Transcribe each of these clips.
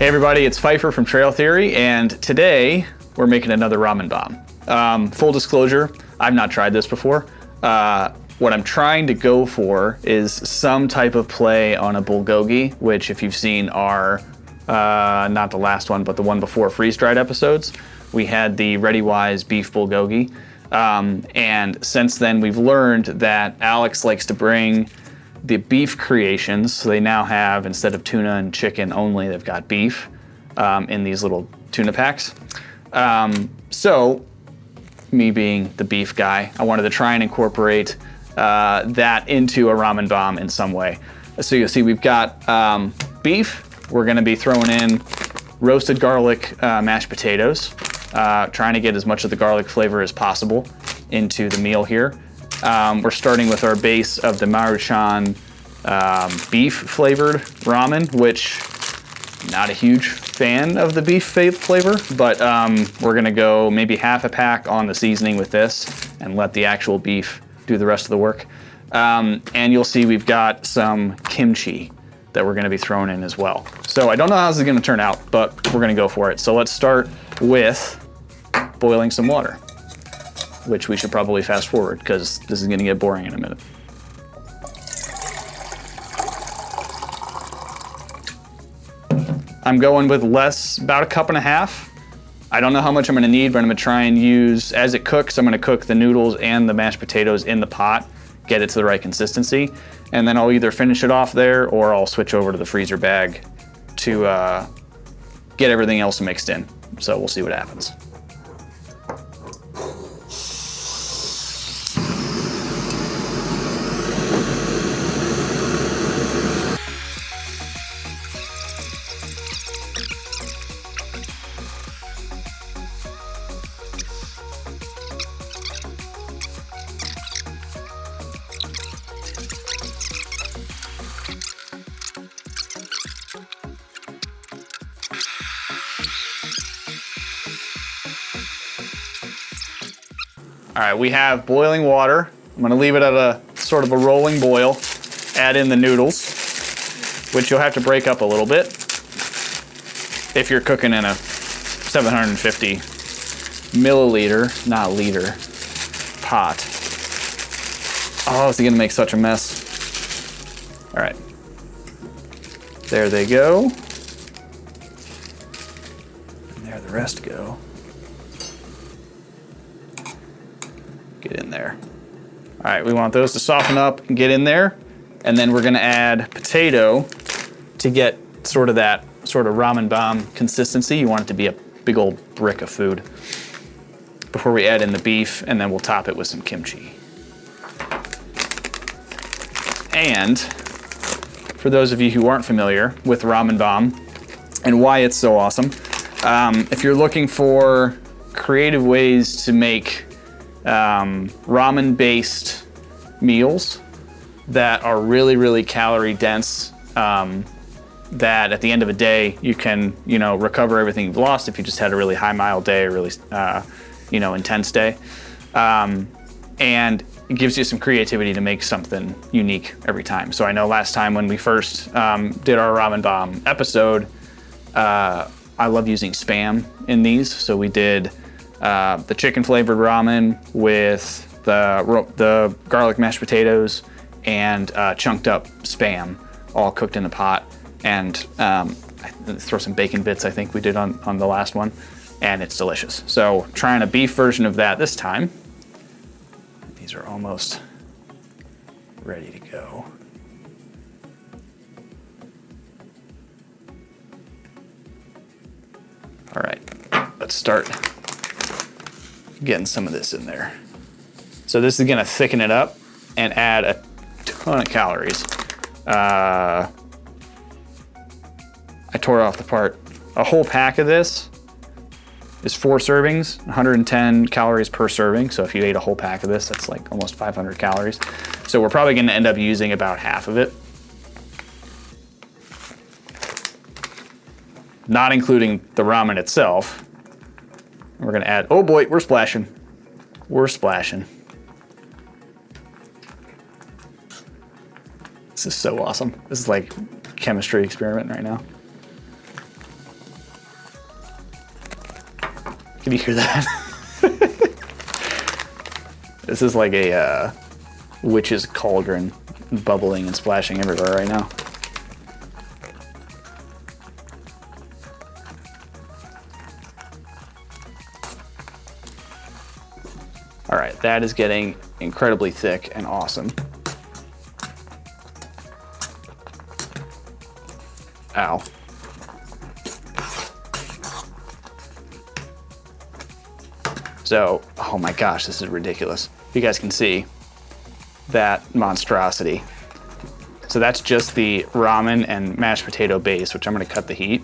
Hey everybody, it's Pfeiffer from Trail Theory, and today we're making another ramen bomb. Full disclosure, I've not tried this before. What I'm trying to go for is some type of play on a bulgogi, which if you've seen our, not the last one, but the one before freeze-dried episodes, we had the ReadyWise beef bulgogi. And since then we've learned that Alex likes to bring the beef creations, so they now have, instead of tuna and chicken only, they've got beef in these little tuna packs. So, me being the beef guy, I wanted to try and incorporate that into a ramen bomb in some way. So you'll see we've got beef. We're gonna be throwing in roasted garlic mashed potatoes, trying to get as much of the garlic flavor as possible into the meal here. We're starting with our base of the Maruchan beef flavored ramen, which I'm not a huge fan of the beef flavor, but we're gonna go maybe half a pack on the seasoning with this and let the actual beef do the rest of the work. And you'll see we've got some kimchi that we're gonna be throwing in as well. So I don't know how this is gonna turn out, but we're gonna go for it. So let's start with boiling some water, which we should probably fast forward because this is gonna get boring in a minute. I'm going with less, about a cup and a half. I don't know how much I'm gonna need, but I'm gonna try and use, as it cooks, I'm gonna cook the noodles and the mashed potatoes in the pot, get it to the right consistency, and then I'll either finish it off there or I'll switch over to the freezer bag to get everything else mixed in. So we'll see what happens. All right, we have boiling water. I'm gonna leave it at a sort of a rolling boil. Add in the noodles, which you'll have to break up a little bit if you're cooking in a 750 milliliter, not liter, pot. Oh, it's gonna make such a mess. All right, there they go. And there the rest go. Get in there. All right, we want those to soften up and get in there. And then we're gonna add potato to get sort of that sort of ramen bomb consistency. You want it to be a big old brick of food before we add in the beef, and then we'll top it with some kimchi. And for those of you who aren't familiar with ramen bomb and why it's so awesome, if you're looking for creative ways to make ramen-based meals that are really, really calorie dense, that at the end of a day you can, recover everything you've lost if you just had a really high mild day, or really, intense day. And it gives you some creativity to make something unique every time. So I know last time when we first did our ramen bomb episode, I love using Spam in these. So we did the chicken flavored ramen with the garlic mashed potatoes and chunked up Spam, all cooked in the pot. And throw some bacon bits, I think we did on the last one, and it's delicious. So trying a beef version of that this time. These are almost ready to go. All right, let's start getting some of this in there. So this is gonna thicken it up and add a ton of calories. I tore off the part. A whole pack of this is 4 servings, 110 calories per serving. So if you ate a whole pack of this, that's like almost 500 calories. So we're probably gonna end up using about half of it. Not including the ramen itself. We're gonna add, oh boy, we're splashing. We're splashing. This is so awesome. This is like chemistry experiment right now. Can you hear that? This is like a witch's cauldron, bubbling and splashing everywhere right now. All right, that is getting incredibly thick and awesome. Ow. So, oh my gosh, this is ridiculous. You guys can see that monstrosity. So that's just the ramen and mashed potato base, which I'm gonna cut the heat.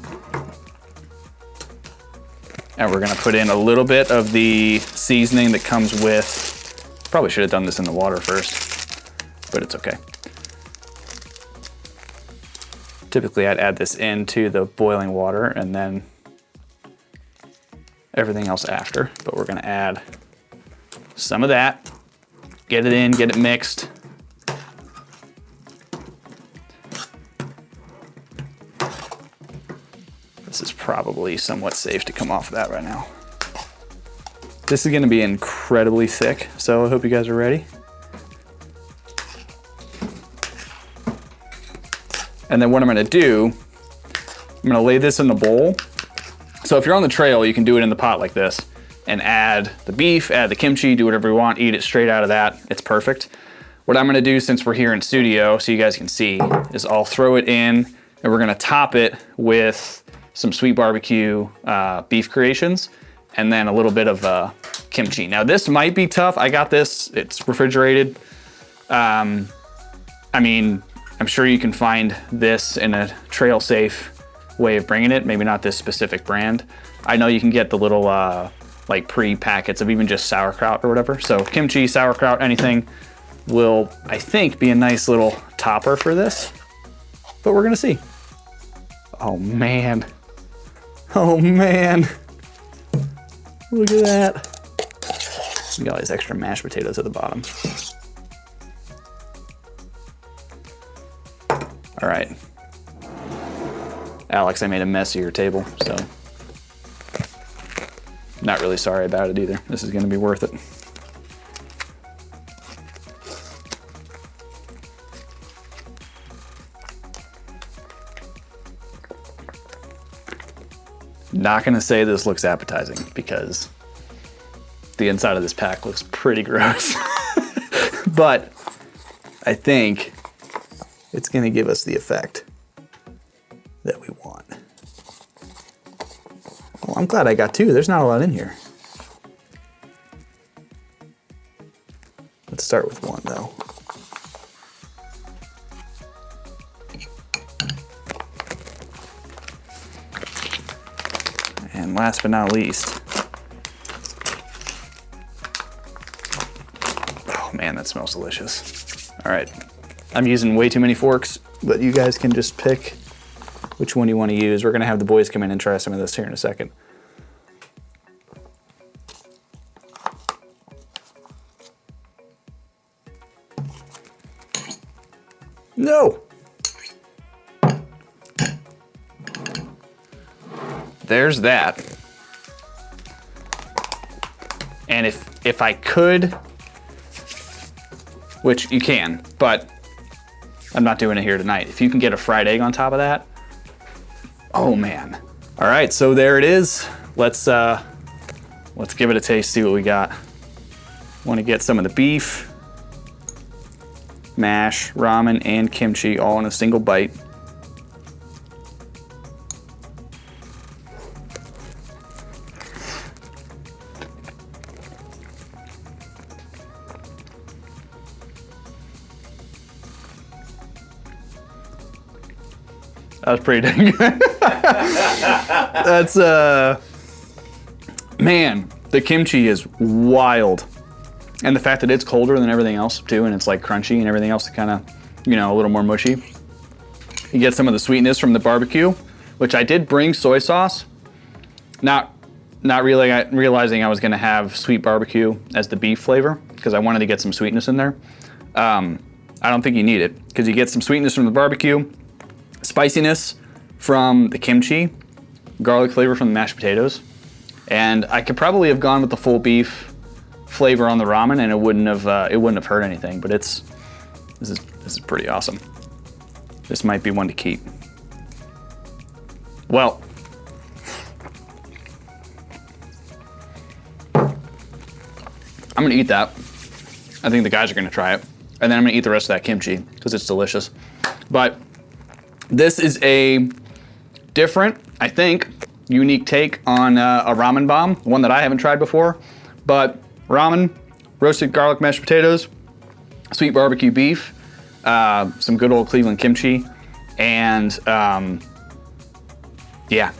And we're gonna put in a little bit of the seasoning that comes with, probably should have done this in the water first, but it's okay. Typically I'd add this into the boiling water and then everything else after, but we're gonna add some of that, get it in, get it mixed. This is probably somewhat safe to come off of that right now. This is gonna be incredibly thick, so I hope you guys are ready. And then what I'm gonna do, I'm gonna lay this in the bowl. So if you're on the trail, you can do it in the pot like this and add the beef, add the kimchi, do whatever you want, eat it straight out of that. It's perfect. What I'm gonna do, since we're here in studio, so you guys can see, is I'll throw it in and we're gonna top it with some sweet barbecue beef creations and then a little bit of kimchi. Now this might be tough. I got this, it's refrigerated. I mean, I'm sure you can find this in a trail safe way of bringing it, maybe not this specific brand. I know you can get the little like pre-packets of even just sauerkraut or whatever. So kimchi, sauerkraut, anything will, I think, be a nice little topper for this, but we're gonna see. Oh man. Oh man. Look at that. We got all these extra mashed potatoes at the bottom. All right. Alex, I made a mess of your table, so not really sorry about it either. This is gonna be worth it. Not gonna say this looks appetizing because the inside of this pack looks pretty gross, but I think it's gonna give us the effect that we want. Well, I'm glad I got two. There's not a lot in here. Let's start with one though. And last but not least, oh man, that smells delicious. All right, I'm using way too many forks, but you guys can just pick which one you want to use. We're gonna have the boys come in and try some of this here in a second. No! There's that. And if I could, which you can, but I'm not doing it here tonight. If you can get a fried egg on top of that, oh man. All right, so there it is. Let's give it a taste, see what we got. Want to get some of the beef, mash, ramen, and kimchi all in a single bite. That was pretty dang good. That's, man, the kimchi is wild. And the fact that it's colder than everything else too, and it's like crunchy and everything else kind of, you know, a little more mushy. You get some of the sweetness from the barbecue, which I did bring soy sauce. Not really realizing I was gonna have sweet barbecue as the beef flavor, because I wanted to get some sweetness in there. I don't think you need it, because you get some sweetness from the barbecue, spiciness from the kimchi, garlic flavor from the mashed potatoes, And I could probably have gone with the full beef flavor on the ramen, and it wouldn't have hurt anything. But this is pretty awesome. This might be one to keep. Well, I'm gonna eat that. I think the guys are gonna try it. And then I'm gonna eat the rest of that kimchi because it's delicious. But this is a different, I think, unique take on a ramen bomb, one that I haven't tried before. But ramen, roasted garlic mashed potatoes, sweet barbecue beef, some good old Cleveland kimchi, and yeah,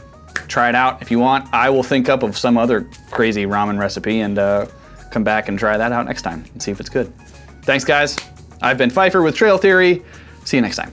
try it out if you want. I will think up of some other crazy ramen recipe and come back and try that out next time and see if it's good. Thanks, guys. I've been Pfeiffer with Trail Theory. See you next time.